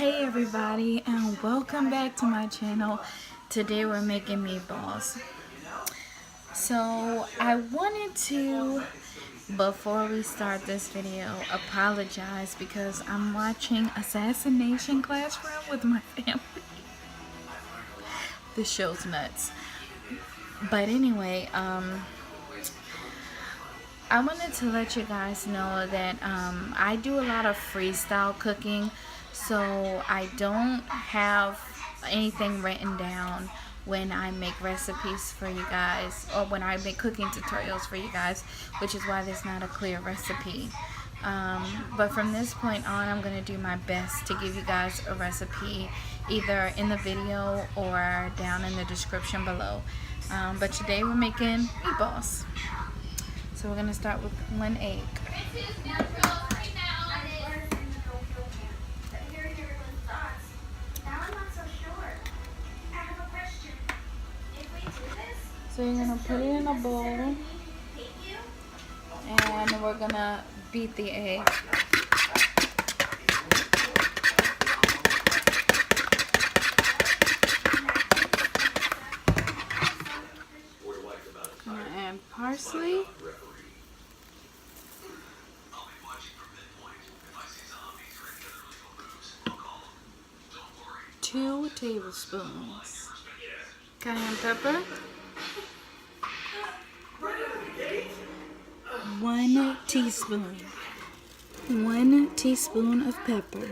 Hey everybody, and welcome back to my channel. Today we're making meatballs. So I wanted to, before we start this video, apologize because I'm watching Assassination Classroom with my family. This show's nuts. But anyway, I wanted to let you guys know that I do a lot of freestyle cooking, so I don't have anything written down when I make recipes for you guys, or when I make cooking tutorials for you guys, which is why there's not a clear recipe. But from this point on, I'm going to do my best to give you guys a recipe either in the video or down in the description below. But today we're making meatballs. So we're going to start with 1 egg. So you're going to put it in a bowl, and we're going to beat the egg. I'm going to add parsley. 2 tablespoons cayenne pepper, 1 teaspoon of pepper,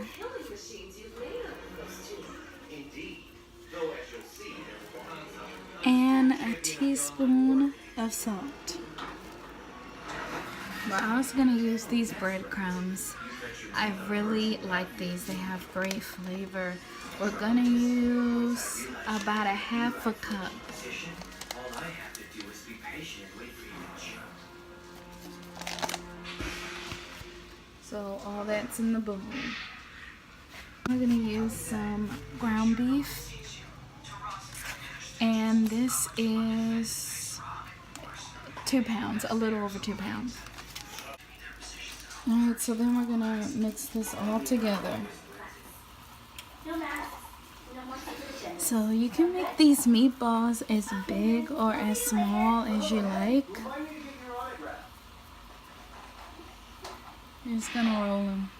and a teaspoon of salt. We're also going to use these breadcrumbs. I really like these. They have great flavor. We're going to use about a half a cup. So all that's in the bowl. We're going to use some ground beef. And this is 2 pounds, a little over 2 pounds. Alright, so then we're going to mix this all together. So you can make these meatballs as big or as small as you like. You're just going to roll them.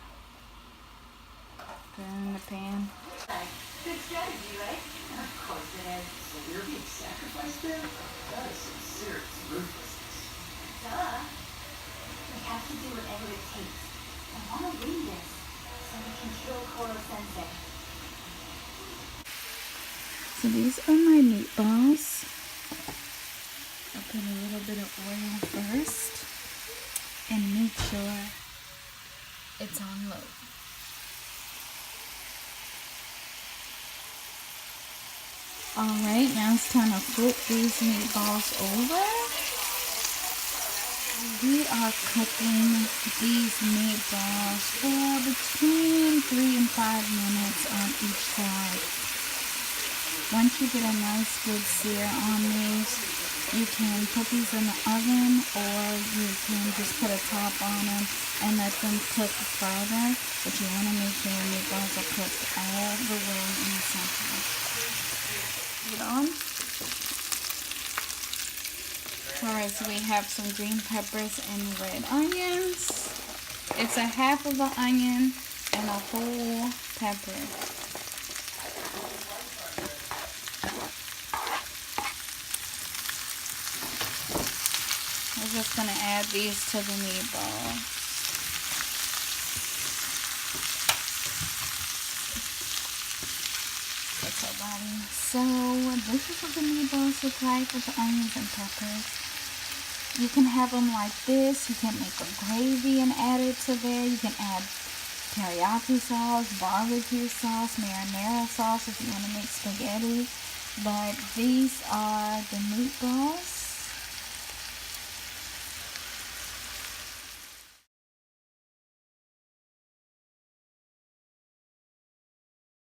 Put them in the pan. Good strategy, right? Of course it is. So you're being sacrificed there? That is some serious ruthlessness. Duh. We have to do whatever it takes. I want to win this so we can kill Koro-sensei. So these are my meatballs. I'll put a little bit of oil first and make sure it's on low. Alright, now it's time to flip these meatballs over. We are cooking these meatballs for between 3 and 5 minutes on each side. Once you get a nice good sear on these, you can put these in the oven, or you can just put a top on them and let them cook further. But you want to make sure your meatballs are cooked all the way in the center. Put it on. Alright, so we have some green peppers and red onions. It's a half of an onion and a whole pepper. We're just going to add these to the meatball. That's our body. So this is what the meatballs look like with the onions and peppers. You can have them like this. You can make a gravy and add it to there. You can add teriyaki sauce, barbecue sauce, marinara sauce if you want to make spaghetti. But these are the meatballs.